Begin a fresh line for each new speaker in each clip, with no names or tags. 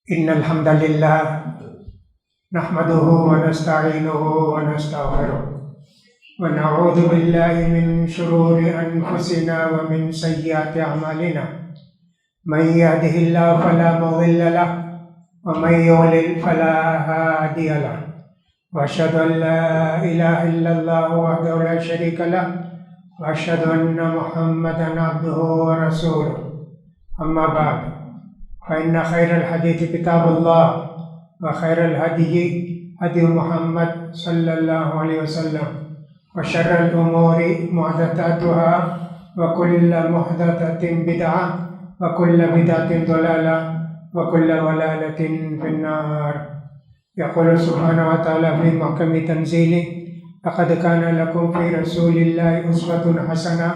إن الحمد لله نحمده ونستعينه ونستغفره ونعوذ بالله من شرور أنفسنا ومن سيئات أعمالنا من يهده الله فلا مضل له ومن يضلل فلا هادي له وأشهد أن لا إله إلا الله وحده لا شريك له وأشهد أن محمدا عبده ورسوله أما بعد فإن خير الحديث كتاب الله وخير الهدي هدي محمد صلى الله عليه وسلم وشر الأمور محدثاتها وكل محدثة بدعة وكل بدعة ضلالة وكل ضلالة في النار. يقول سبحانه وتعالى في محكم تنزيله: لقد كان لكم في رسول الله أسوة حسنة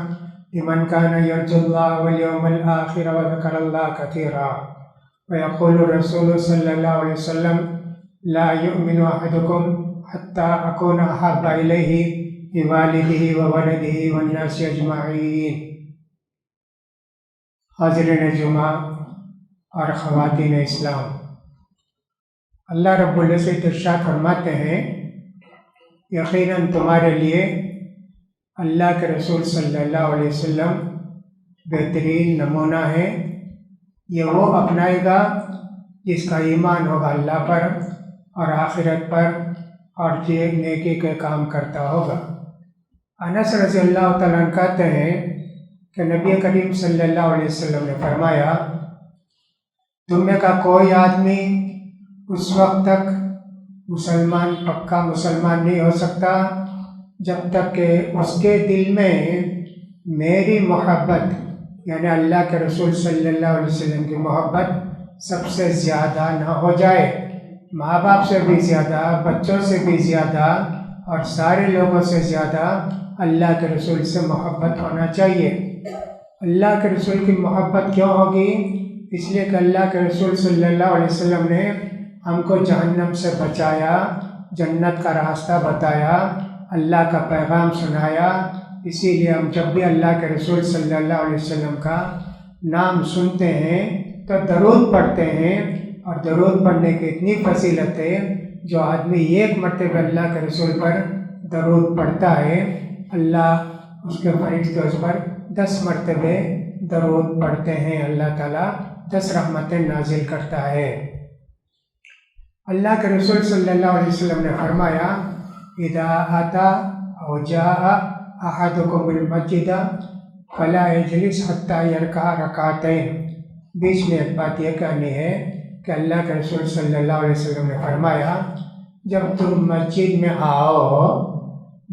لمن كان يرجو الله واليوم الآخر وذكر الله كثيرا. ويقول الرسول صلى الله عليه وسلم: لا يؤمن أحدكم حتى أكون أحب إليه من والده وولده والناس أجمعين. حاضرین جمعہ اور خواتین اسلام، اللہ رب العزت ارشاد فرماتے ہیں یقیناً تمہارے لیے اللہ کے رسول صلی اللہ علیہ وسلم بہترین نمونہ ہے. یہ وہ اپنائے گا جس کا ایمان ہوگا اللہ پر اور آخرت پر اور جو نیکی کے کام کرتا ہوگا. انس رضی اللہ تعالیٰ عنہ کہتے ہیں کہ نبی کریم صلی اللہ علیہ وسلم نے فرمایا: تم میں کا کوئی آدمی اس وقت تک پکا مسلمان نہیں ہو سکتا جب تک کہ اس کے دل میں میری محبت یعنی اللہ کے رسول صلی اللہ علیہ وسلم کی محبت سب سے زیادہ نہ ہو جائے. ماں باپ سے بھی زیادہ، بچوں سے بھی زیادہ اور سارے لوگوں سے زیادہ اللہ کے رسول سے محبت ہونا چاہیے. اللہ کے رسول کی محبت کیوں ہوگی؟ اس لیے کہ اللہ کے رسول صلی اللہ علیہ وسلم نے ہم کو جہنم سے بچایا، جنت کا راستہ بتایا، اللہ کا پیغام سنایا. اسی لیے ہم جب بھی اللہ کے رسول صلی اللہ علیہ وسلم کا نام سنتے ہیں تو درود پڑھتے ہیں، اور درود پڑھنے کی اتنی فضیلت ہے جو آدمی ایک مرتبہ اللہ کے رسول پر درود پڑھتا ہے اللہ اس کے فرشتے اس پر 10 مرتبہ درود پڑھتے ہیں، اللہ تعالیٰ 10 رحمتیں نازل کرتا ہے. اللہ کے رسول صلی اللہ علیہ وسلم نے فرمایا: اذا آتا او جاء احدکم المسجد فلا یجلس حتی یرکع رکعتین. بیچ میں ایک بات یہ کہنی ہے کہ اللہ کے رسول صلی اللہ علیہ وسلم نے فرمایا جب تم مسجد میں آؤ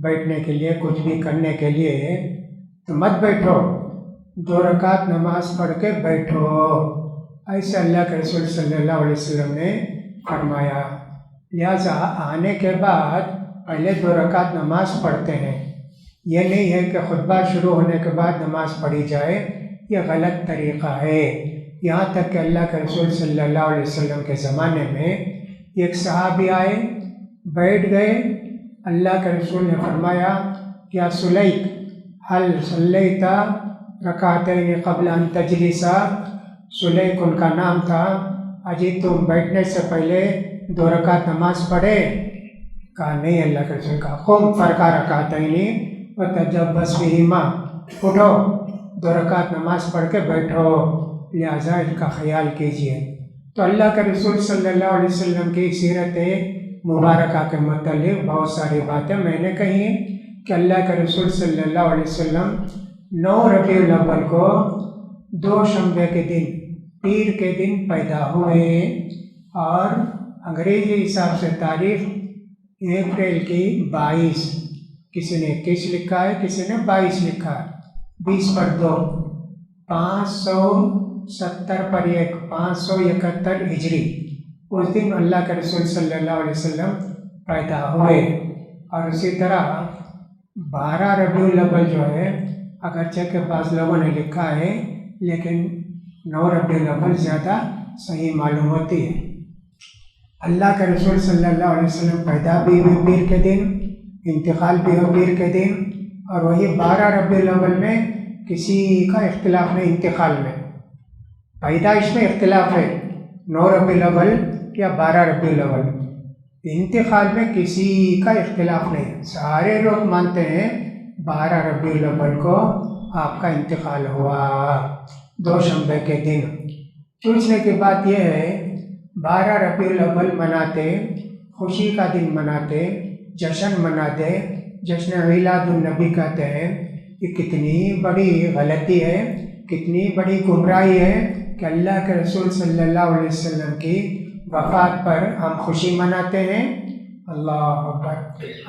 بیٹھنے کے لیے، کچھ بھی کرنے کے لیے، تو مت بیٹھو، 2 رکعت نماز پڑھ کے بیٹھو. ایسے اللہ کے رسول صلی اللہ علیہ وسلم نے فرمایا. لہٰذا آنے کے بعد پہلے 2 رکعت نماز پڑھتے ہیں. یہ نہیں ہے کہ خطبہ شروع ہونے کے بعد نماز پڑھی جائے، یہ غلط طریقہ ہے. یہاں تک کہ اللہ کے رسول صلی اللہ علیہ وسلم کے زمانے میں ایک صحابی آئے، بیٹھ گئے. اللہ کے رسول نے فرمایا: کیا سلیک حل صلیت رکعتین قبل ان تجلس؟ سلیک ان کا نام تھا. اجی تم بیٹھنے سے پہلے 2 رکعت نماز پڑھے؟ کہا نہیں. اللہ کے رسول کہا: قم فرقہ رکعتین وتجبس فیہما، اٹھو 2 رکعت نماز پڑھ کے بیٹھو، لہٰذا ان کا خیال کیجیے. تو اللہ کے رسول صلی اللہ علیہ وسلم کی سیرت مبارکہ کے متعلق بہت ساری باتیں میں نے کہی ہیں کہ اللہ کے رسول صلی اللہ علیہ وسلم 9 ربیع الاول کو 2 شنبے کے دن، پیر کے دن پیدا ہوئے، اور انگریزی حساب سے تاریخ اپریل کی 22، کسی نے 21 لکھا ہے، کسی نے 22 لکھا ہے. 20 پر 2 570 پر 1 571 ہجری. اس دن اللہ کے رسول صلی اللہ علیہ وسلم پیدا ہوئے. اور اسی طرح 12 ربیع الاول جو ہے، اگرچہ کہ بعض لوگوں نے لکھا ہے لیکن 9 ربیع الاول زیادہ صحیح معلوم ہوتی ہے. اللہ کے رسول صلی اللہ علیہ وسلم پیدا بھی ہوئے پیر کے دن، انتقال بھی ہو پیر کے دن، اور وہی 12 ربیع الاول میں کسی کا اختلاف نہیں انتقال میں. پیدائش میں اختلاف ہے 9 ربیع الاول یا 12 ربیع الاول، انتقال میں کسی کا اختلاف نہیں ہے، سارے لوگ مانتے ہیں 12 ربیع الاول کو آپ کا انتقال ہوا، دوشنبے کے دن۔ پوچھنے کی بات یہ ہے 12 ربیع الاول مناتے، خوشی کا دن مناتے، جشن مناتے، جشن میلاد النبی کہتے ہیں، یہ کتنی بڑی غلطی ہے، کتنی بڑی گمراہی ہے کہ اللہ کے رسول صلی اللہ علیہ وسلم کی وفات پر ہم خوشی مناتے ہیں۔ اللہ اکبر۔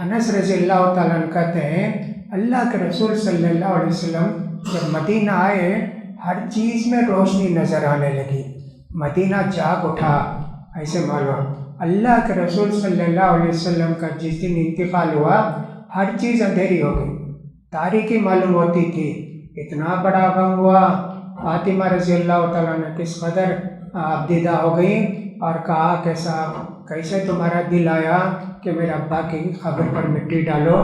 انس رضی اللہ تعالیٰ عنہ کہتے ہیں اللہ کے رسول صلی اللہ علیہ وسلم جب مدینہ آئے ہر چیز میں روشنی نظر آنے لگی، مدینہ جاگ اٹھا، ایسے معلوم اللہ کے رسول صلی اللہ علیہ وسلم کا جس دن انتقال ہوا ہر چیز اندھیری ہو گئی، تاریکی معلوم ہوتی تھی۔ اتنا بڑا غم ہوا، فاطمہ رضی اللہ تعالیٰ عنہ کس قدر ابدیدہ ہو گئی اور کہا کہ صاحب کیسے تمہارا دل آیا کہ میرے ابا کی قبر پر مٹی ڈالو،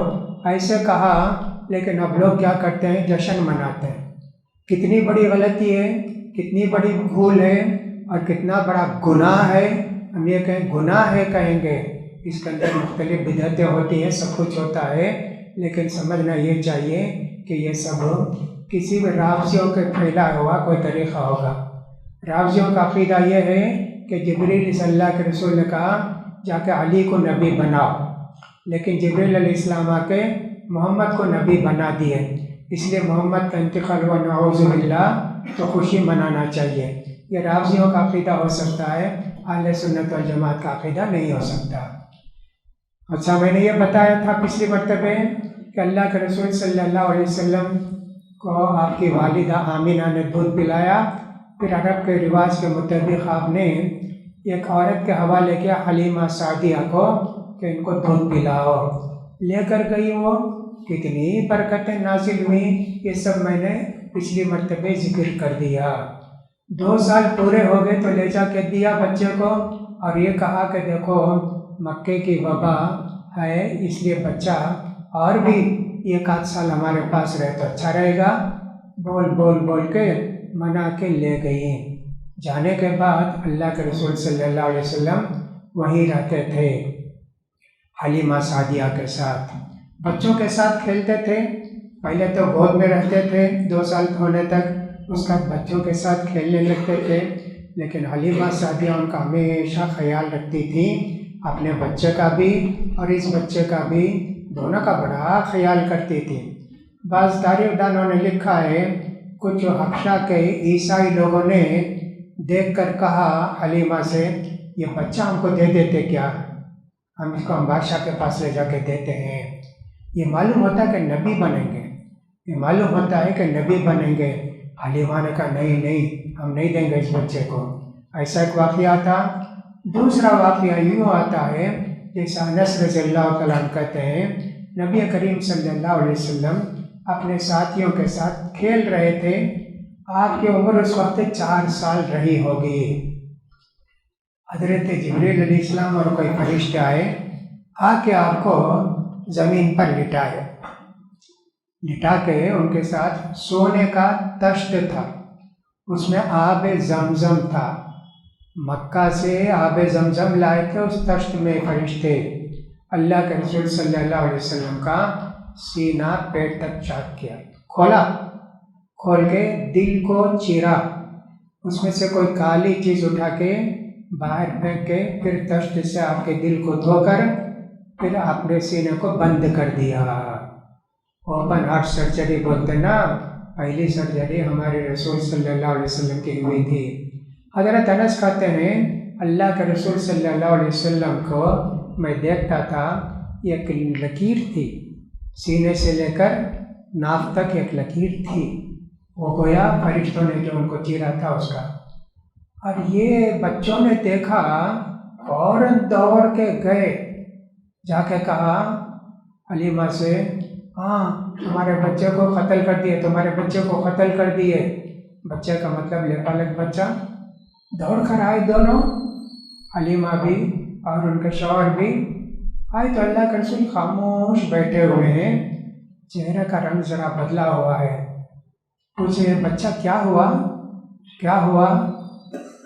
ایسے کہا۔ لیکن اب لوگ کیا کرتے ہیں، جشن مناتے ہیں۔ کتنی بڑی غلطی ہے، کتنی بڑی بھول ہے اور کتنا بڑا گناہ ہے۔ ہم یہ کہیں گناہ ہے کہیں گے، اس کے اندر مختلف بدعتیں ہوتی ہیں، سب کچھ ہوتا ہے، لیکن سمجھنا یہ چاہیے کہ یہ سب کسی بھی رافضیوں کے پھیلا ہوا کوئی طریقہ ہوگا۔ رافضیوں کا عقیدہ یہ ہے کہ جبریل صلی اللہ کے رسول نے کہا جا کے علی کو نبی بناؤ، لیکن جبریل علیہ السلام آ کے محمد کو نبی بنا دیے، اس لیے محمد کا انتقال ہوا، نعوذ باللہ، تو خوشی منانا چاہیے۔ یہ رافضیوں کا عقیدہ ہو سکتا ہے، اہل سنت والجماعت کا عقیدہ نہیں ہو سکتا۔ اچھا، میں نے یہ بتایا تھا پچھلی مرتبہ کہ اللہ کے رسول صلی اللہ علیہ وسلم کو آپ کی والدہ آمینہ نے دودھ پلایا، پھر عرب کے رواج کے مطابق آپ نے ایک عورت کے حوالے کیا حلیمہ سعدیہ کو کہ ان کو دودھ پلاؤ، لے کر گئی، وہ کتنی برکتیں نازل ہوئی، یہ سب میں نے پچھلی مرتبہ ذکر کر دیا۔ 2 سال پورے ہو گئے تو لے جا کے دیا بچے کو، اور یہ کہا کہ دیکھو مکے کی وبا ہے، اس لیے بچہ اور بھی 1 آدھ سال ہمارے پاس رہے تو اچھا رہے گا، بول کے منا کے لے گئی۔ جانے کے بعد اللہ کے رسول صلی اللہ علیہ وسلم وہیں رہتے تھے حلیمہ سعدیہ کے ساتھ، بچوں کے ساتھ کھیلتے تھے۔ پہلے تو گود میں رہتے تھے 2 سال ہونے تک، اس کا بچوں کے ساتھ کھیلنے لگتے تھے، لیکن حلیمہ سعدیہ ان کا ہمیشہ خیال رکھتی تھی، اپنے بچے کا بھی اور اس بچے کا بھی، دونوں کا بڑا خیال کرتی تھی۔ بعض تاریخ دانوں نے لکھا ہے کچھ حبشہ کے عیسائی لوگوں نے دیکھ کر کہا حلیمہ سے یہ بچہ ہم کو دے دیتے کیا، ہم اس کو ہم بادشاہ کے پاس لے جا کے دیتے ہیں، یہ معلوم ہوتا ہے کہ نبی بنیں گے، یہ معلوم ہوتا ہے کہ نبی بنیں گے۔ حلیمہ نے کہا نہیں ہم نہیں دیں گے اس بچے کو۔ ایسا ایک واقعہ تھا۔ دوسرا واقعہ یوں آتا ہے جیسا انس رضی اللہ تعالیٰ عنہ کہتے ہیں نبی کریم صلی اللہ علیہ وسلم اپنے ساتھیوں کے ساتھ کھیل رہے تھے، آپ کی عمر اس وقت 4 سال رہی ہوگی۔ حضرت جبریل علیہ السلام اور کوئی فرشتے آئے، آ کے آپ کو زمین پر لٹا کے ان کے ساتھ سونے کا تشت تھا، اس میں آب زمزم تھا، مکہ سے آب زمزم لائے تھے اس تشت میں فرشتے۔ اللہ کے رسول صلی اللہ علیہ وسلم کا سینہ پیٹ تک چاک کیا، کھول کے دل کو چیرا، اس میں سے کوئی کالی چیز اٹھا کے باہر پھینک کے پھر تشت سے آپ کے دل کو دھو کر پھر آپ نے سینے کو بند کر دیا۔ اوپن ہارٹ سرجری بولتے نا، پہلی سرجری ہمارے رسول صلی اللہ علیہ وسلم کی ہوئی تھی۔ حضرت انس کہتے ہیں اللہ کے رسول صلی اللہ علیہ وسلم کو میں دیکھتا تھا، ایک لکیر تھی سینے سے لے کر ناف تک، ایک لکیر تھی، وہ گویا فرشتوں نے جو ان کو چیرا تھا اس کا۔ اور یہ بچوں نے دیکھا، فوراً دوڑ کے گئے، جا کے کہا حلیمہ سے ہاں تمہارے بچے کو قتل کر دیے، تمہارے بچے کو قتل کر دیے۔ بچے کا مطلب لبالغ بچہ۔ دوڑ کر آئے دونوں، حلیمہ بھی اور ان کے شوہر بھی آئے تو اللہ کے رسول خاموش بیٹھے ہوئے ہیں، چہرے کا رنگ ذرا بدلا ہوا ہے۔ پوچھے بچہ کیا ہوا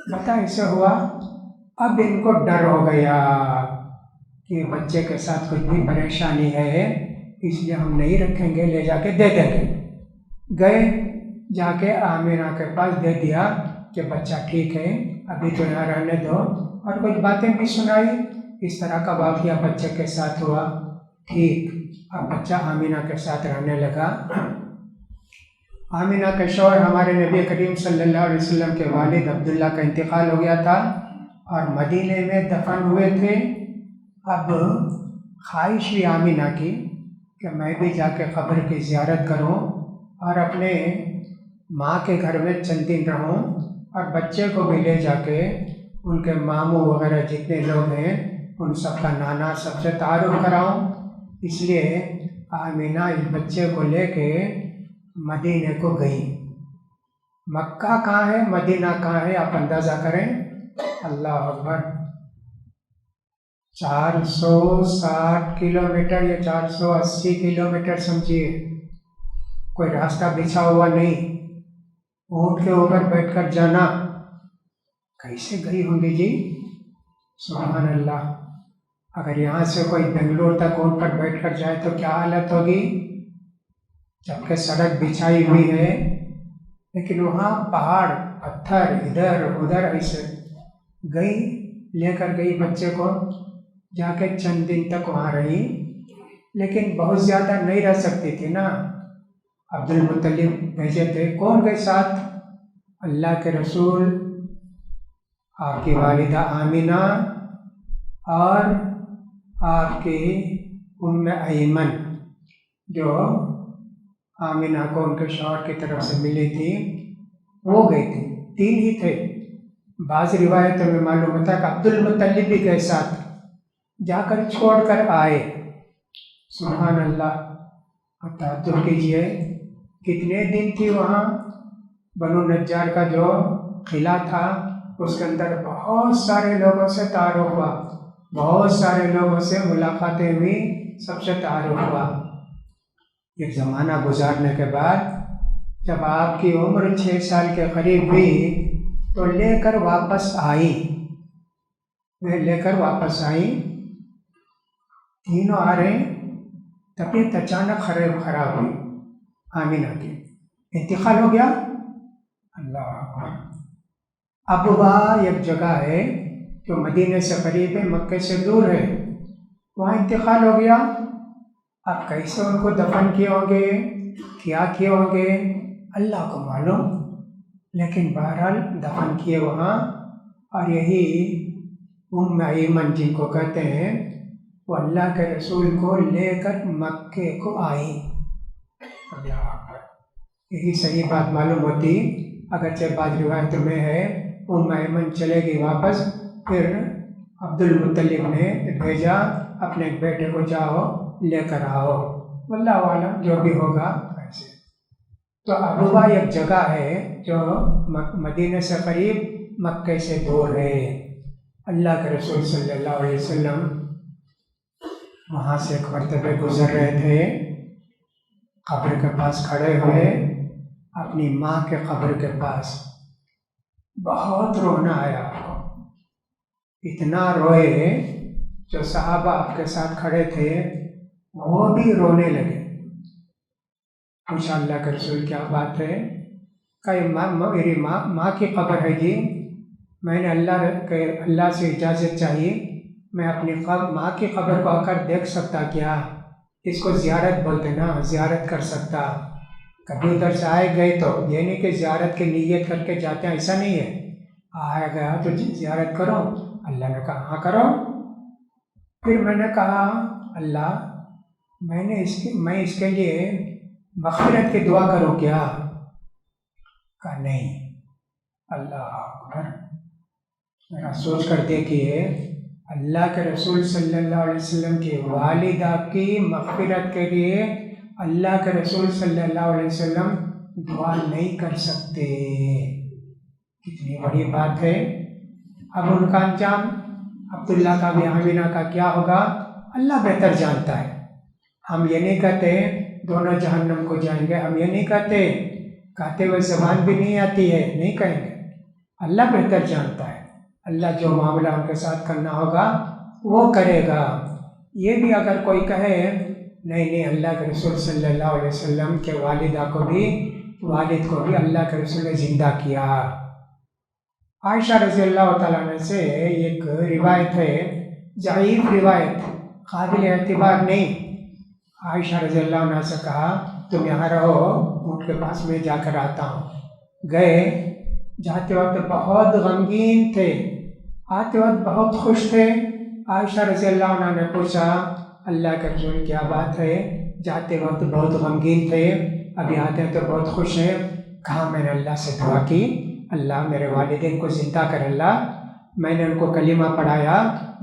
بتا، ایسے ہوا؟ اب ان کو ڈر ہو گیا کہ بچے کے ساتھ کچھ بھی پریشانی ہے، اس لیے ہم نہیں رکھیں گے، لے جا کے دے دیں گے۔ گئے، جا کے آمینہ کے پاس دے دیا کہ بچہ ٹھیک ہے، ابھی تو یہاں رہنے دو، اور کچھ باتیں بھی سنائی۔ اس طرح کا واقعہ بچے کے ساتھ ہوا۔ ٹھیک، اب بچہ آمینہ کے ساتھ رہنے لگا۔ آمینہ کے شوہر ہمارے نبی کریم صلی اللہ علیہ وسلم کے والد عبداللہ کا انتقال ہو گیا تھا اور مدینے میں دفن ہوئے تھے۔ اب خواہش ہوئی آمینہ کی کہ میں بھی جا کے قبر کی زیارت کروں اور اپنے ماں کے گھر میں چند دن رہوں اور بچے کو بھی لے جا کے ان کے ماموں وغیرہ جتنے لوگ ہیں ان سب کا نانا سب سے تعارف کراؤں۔ اس لیے آمینہ اس بچے کو لے کے مدینے کو گئی۔ مکہ کہاں ہے، مدینہ کہاں ہے، آپ اندازہ کریں۔ اللہ اکبر، 460 کلومیٹر یا 480 کلومیٹر سمجھیے۔ کوئی راستہ بچھا ہوا نہیں، اونٹ کے اوپر بیٹھ کر جانا۔ کیسے گئی ہوں گی جی؟ سبحان اللہ۔ اگر یہاں سے کوئی بنگلور تک اونٹ پر بیٹھ کر جائے تو کیا حالت ہوگی، جبکہ سڑک بچھائی ہوئی ہے، لیکن وہاں پہاڑ پتھر ادھر ادھر ایسے۔ گئی، لے کر گئی بچے کو، جا کے چند دن تک وہاں رہی، لیکن بہت زیادہ نہیں رہ سکتی تھی نا۔ عبد المطلب بھیجے تھے، کون گئے ساتھ؟ اللہ کے رسول، آپ کی والدہ آمینہ اور آپ کی ام ایمن، جو آمینہ کو ان کے شوہر کی طرف سے ملی تھی، وہ گئی تھی۔ 3 ہی تھے۔ بعض روایتوں میں معلوم ہوتا ہے کہ عبد المطلب بھی گئے ساتھ، جا کر چھوڑ کر آئے۔ سبحان اللہ۔ اور تعجب کیجئے کتنے دن تھی وہاں۔ بنو نجار کا جو قلعہ تھا اس کے اندر بہت سارے لوگوں سے تعارف ہوا، بہت سارے لوگوں سے ملاقاتیں ہوئی، سب سے تعارف ہوا۔ ایک زمانہ گزارنے کے بعد جب آپ کی عمر 6 سال کے قریب ہوئی تو لے کر واپس آئی، تینوں آ رہے، طبیعت اچانک خراب ہوئی آمینہ کی، انتقال ہو گیا۔ اللہ اکبر۔ ابوا ایک جگہ ہے جو مدینے سے قریب ہے، مکے سے دور ہے، وہاں انتقال ہو گیا۔ اب کیسے ان کو دفن کیے ہوں گے، کیا کیے ہوں گے، اللہ کو معلوم، لیکن بہرحال دفن کیے وہاں۔ اور یہی ام ایمن جن کو کہتے ہیں، وہ اللہ کے رسول کو لے کر مکے کو آئی۔ اللہ اکبر۔ یہی صحیح بات معلوم ہوتی، اگرچہ بعض روایتوں میں ہے ام ایمن چلے گئی واپس، پھر عبد المطلب نے بھیجا اپنے بیٹے کو، جاؤ لے کر آؤ، واللہ عالم جو بھی ہوگا ایسے۔ تو ابوا ایک جگہ ہے جو مدینے سے قریب، مکے سے دور ہے۔ اللہ کے رسول صلی اللہ علیہ وسلم وہاں سے ایک مرتبہ گزر رہے تھے، قبر کے پاس کھڑے ہوئے، اپنی ماں کے قبر کے پاس۔ بہت رونا آیا آپ کو، اتنا روئے جو صحابہ آپ کے ساتھ کھڑے تھے وہ بھی رونے لگے۔ پوچھا اللہ کے رسول کیا بات ہے؟ کہ میری ماں کی قبر ہے جی، میں نے اللہ سے اجازت چاہیے، میں اپنی ماں کی قبر کو آ کر دیکھ سکتا کیا؟ اس کو زیارت بولتے نا، زیارت کر سکتا۔ کبھی ادھر سے آئے گئے تو یہ نہیں کہ زیارت کی نیت کر کے جاتے ہیں، ایسا نہیں ہے، آیا گیا تو زیارت کرو۔ اللہ نے کہا ہاں کرو۔ پھر میں نے کہا اللہ میں اس کے لیے مغفرت کی دعا کروں کیا؟ کہا نہیں۔ اللہ اکبر۔ ذرا سوچ کر دیکھیے، اللہ کے رسول صلی اللہ علیہ وسلم کی والدہ کی مغفرت کے لیے اللہ کے رسول صلی اللہ علیہ وسلم دعا نہیں کر سکتے، کتنی بڑی بات ہے۔ اب ان کا انجام عبداللہ کا بھی آمینہ کا کیا ہوگا اللہ بہتر جانتا ہے۔ ہم یہ نہیں کہتے دونوں جہنم کو جائیں گے، ہم یہ نہیں کہتے ہوئے زبان بھی نہیں آتی ہے، نہیں کہیں گے، اللہ بہتر جانتا ہے۔ اللہ جو معاملہ ان کے ساتھ کرنا ہوگا وہ کرے گا۔ یہ بھی اگر کوئی کہے نہیں اللہ کے رسول صلی اللہ علیہ وسلم کے والد کو بھی اللہ کے رسول نے زندہ کیا۔ عائشہ رضی اللہ تعالیٰ عنہ سے ایک روایت ہے، ضعیف روایت، قابل اعتبار نہیں۔ عائشہ رضی اللہ عنہ سے کہا تم یہاں رہو، اونٹ کے پاس میں جا کر آتا ہوں۔ گئے، جاتے وقت بہت غمگین تھے، آتے وقت بہت خوش تھے۔ عائشہ رضی اللہ عنہ نے پوچھا اللہ کے رسول کیا بات ہے؟ جاتے وقت بہت غمگین تھے، ابھی آتے ہیں تو بہت خوش ہیں۔ کہا میں نے اللہ سے دعا کی اللہ میرے والدین کو زندہ کر اللہ، میں نے ان کو کلمہ پڑھایا،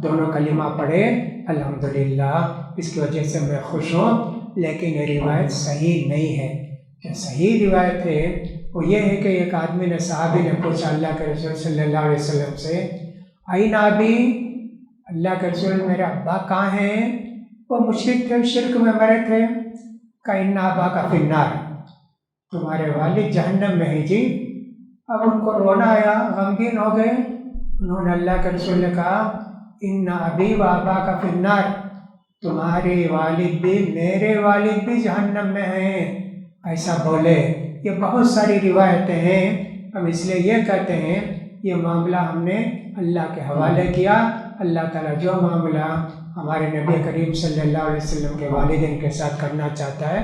دونوں کلمہ پڑھے الحمدللہ، اس کی وجہ سے میں خوش ہوں۔ لیکن یہ روایت صحیح نہیں ہے۔ جو صحیح روایت ہے وہ یہ ہے کہ ایک آدمی نے، صحابی نے پوچھا اللہ کے رسول صلی اللہ علیہ وسلم سے این ابی، اللہ کے رسول میرے ابا کہاں ہیں؟ وہ مشرک تھے، شرک میں مرے تھے۔ کہ ان ابا کا فی النار، تمہارے والد جہنم میں ہیں جی۔ اب ان کو رونا آیا، غمگین ہو گئے۔ انہوں نے اللہ کے رسول نے کہا ان ابی و ابا کا فی النار، تمہارے والد بھی میرے والد بھی جہنم میں ہیں، ایسا بولے۔ یہ بہت ساری روایتیں ہیں، ہم اس لیے یہ کہتے ہیں یہ معاملہ ہم نے اللہ کے حوالے کیا۔ اللہ تعالیٰ جو معاملہ ہمارے نبی کریم صلی اللہ علیہ وسلم کے والدین کے ساتھ کرنا چاہتا ہے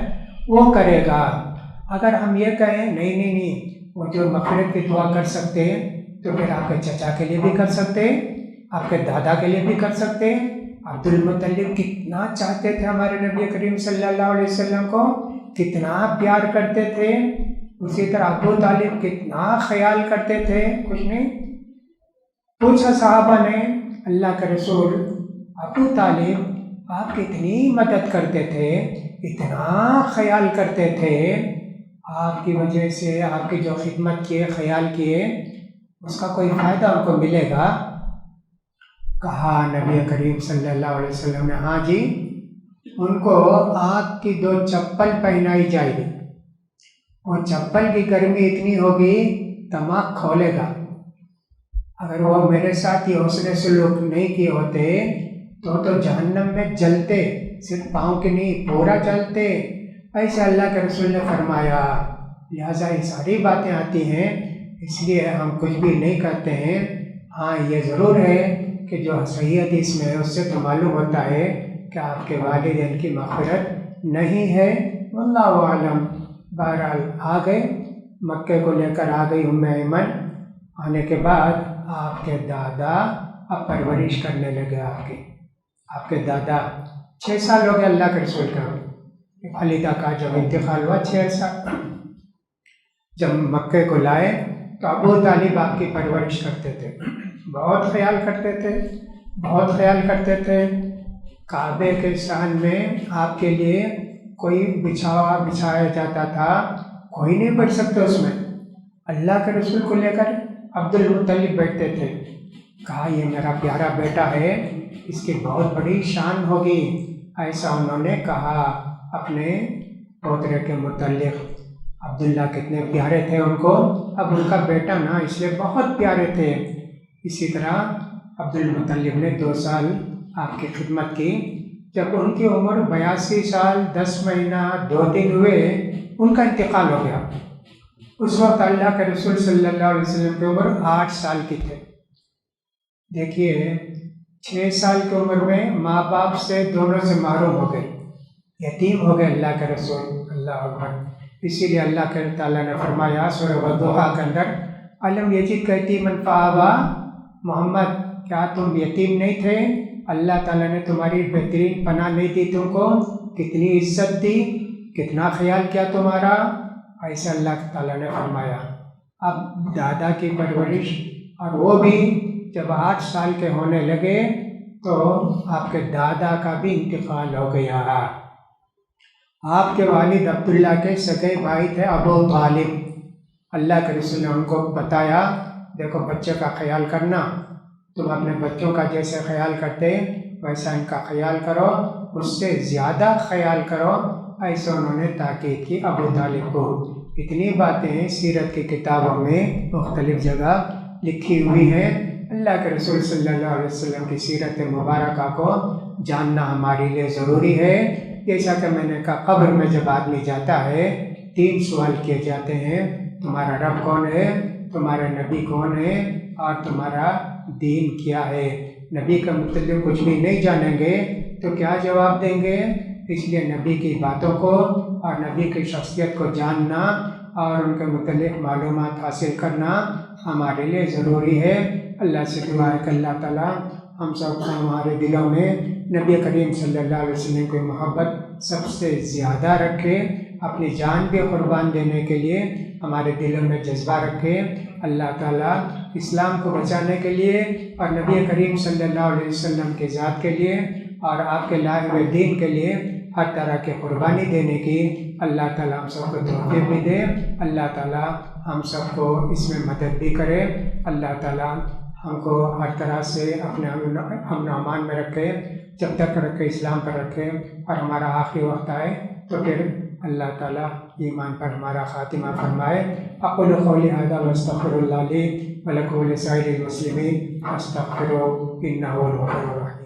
وہ کرے گا۔ اگر ہم یہ کہیں نہیں وہ جو مغفرت کی دعا کر سکتے ہیں تو پھر آپ کے چچا کے لیے بھی کر سکتے، آپ کے دادا کے لیے بھی کر سکتے۔ عبد المطلب کتنا چاہتے تھے ہمارے نبی کریم صلی اللہ علیہ وسلم کو، کتنا پیار کرتے تھے۔ اسی طرح ابو طالب کتنا خیال کرتے تھے، کچھ نہیں پوچھا صحابہ نے اللہ کے رسول ابو طالب آپ کتنی مدد کرتے تھے، اتنا خیال کرتے تھے، آپ کی وجہ سے آپ کی جو خدمت کیے، خیال کیے، اس کا کوئی فائدہ ان کو ملے گا؟ کہا نبی کریم صلی اللہ علیہ وسلم نے ہاں جی، ان کو آگ کی 2 چپل پہنائی جائے گی، وہ چپل کی گرمی اتنی ہوگی دماغ کھولے گا۔ اگر وہ میرے ساتھ یہ حسن سلوک نہیں کیے ہوتے تو جہنم میں جلتے، صرف پاؤں کے نہیں پورا جلتے، ایسے اللہ کے رسول نے فرمایا۔ لہٰذا یہ ساری باتیں آتی ہیں، اس لیے ہم کچھ بھی نہیں کرتے ہیں۔ ہاں یہ ضرور ہے کہ جو صحیح حدیث میں ہے اس سے تو معلوم ہوتا ہے کہ آپ کے والدین کی مغفرت نہیں ہے، واللہ اعلم۔ بہرحال آ گئے، مکے کو لے کر آ گئی ام ایمن۔ آنے کے بعد آپ کے دادا اب پرورش کرنے لگے، آپ کے دادا 6 سال ہو گئے اللہ کے رسول کا، والدہ کا جب انتقال ہوا 6 سال، جب مکے کو لائے تو ابو طالب آپ کی پرورش کرتے تھے، بہت خیال کرتے تھے۔ کعبے کے شان میں آپ کے لیے کوئی بچھایا جاتا تھا، کوئی نہیں بیٹھ سکتے اس میں، اللہ کے رسول کو لے کر عبد المطلب بیٹھتے تھے۔ کہا یہ میرا پیارا بیٹا ہے، اس کی بہت بڑی شان ہوگی، ایسا انہوں نے کہا اپنے پوترے کے متعلق۔ عبداللہ کتنے پیارے تھے ان کو، اب ان کا بیٹا نا اس لیے بہت پیارے تھے۔ اسی طرح عبد المطلب نے 2 سال آپ کی خدمت کی۔ جب ان کی عمر 82 سال 10 مہینہ 2 دن ہوئے، ان کا انتقال ہو گیا۔ اس وقت اللہ کے رسول صلی اللہ علیہ وسلم کی عمر 8 سال کی تھے۔ دیکھیے 6 سال کی عمر میں ماں باپ سے دونوں سے محروم ہو گئے، یتیم ہو گئے اللہ کے رسول، اللہ اکبر۔ اسی لیے اللہ کے تعالیٰ نے فرمایا سورہ والضحیٰ کے اندر الم یجدک یتیما فآویٰ، محمد کیا تم یتیم نہیں تھے؟ اللہ تعالیٰ نے تمہاری بہترین پناہ نہیں دی تم کو، کتنی عزت دی، کتنا خیال کیا تمہارا، ایسے اللہ تعالیٰ نے فرمایا۔ اب دادا کی پرورش، اور وہ بھی جب 8 سال کے ہونے لگے تو آپ کے دادا کا بھی انتقال ہو گیا۔ آپ کے والد عبداللہ کے سگے بھائی تھے ابو طالب۔ اللہ کے رسول نے ان کو بتایا دیکھو بچے کا خیال کرنا، تم اپنے بچوں کا جیسے خیال کرتے ویسا ان کا خیال کرو، اس سے زیادہ خیال کرو، ایسے انہوں نے تاکید کی ابو طالب کو۔ اتنی باتیں سیرت کی کتابوں میں مختلف جگہ لکھی ہوئی ہیں، اللہ کے رسول صلی اللہ علیہ وسلم کی سیرت مبارکہ کو جاننا ہمارے لیے ضروری ہے۔ جیسا کہ میں نے کہا، قبر میں جب آدمی جاتا ہے 3 سوال کیے جاتے ہیں: تمہارا رب کون ہے، تمہارا نبی کون ہے، اور تمہارا دین کیا ہے۔ نبی کے متعلق کچھ بھی نہیں جانیں گے تو کیا جواب دیں گے؟ اس لیے نبی کی باتوں کو اور نبی کی شخصیت کو جاننا اور ان کے متعلق معلومات حاصل کرنا ہمارے لیے ضروری ہے۔ اللہ سے دعا ہے کہ اللہ تعالیٰ ہم سب کو ہمارے دلوں میں نبی کریم صلی اللہ علیہ وسلم کی محبت سب سے زیادہ رکھے، اپنی جان بھی قربان دینے کے لیے ہمارے دلوں میں جذبہ رکھے۔ اللہ تعالیٰ اسلام کو بچانے کے لیے اور نبی کریم صلی اللہ علیہ وسلم کی ذات کے لیے اور آپ کے لائے ہوئے دین کے لیے ہر طرح کی قربانی دینے کی اللہ تعالیٰ ہم سب کو توفیق بھی دے۔ اللہ تعالیٰ ہم سب کو اس میں مدد بھی کرے۔ اللہ تعالیٰ ہم کو ہر طرح سے اپنے امن و امان میں رکھے، جب تک رکھے اسلام پر رکھے، اور ہمارا آخری وقت آئے تو پھر اللہ تعالیٰ ایمان پر ہمارا خاتمہ فرمائے۔ اقول قولی ھذا واستغفر اللہ لی ولکم ولسائر المسلمین فاستغفروہ انہ هو الغفور الرحیم۔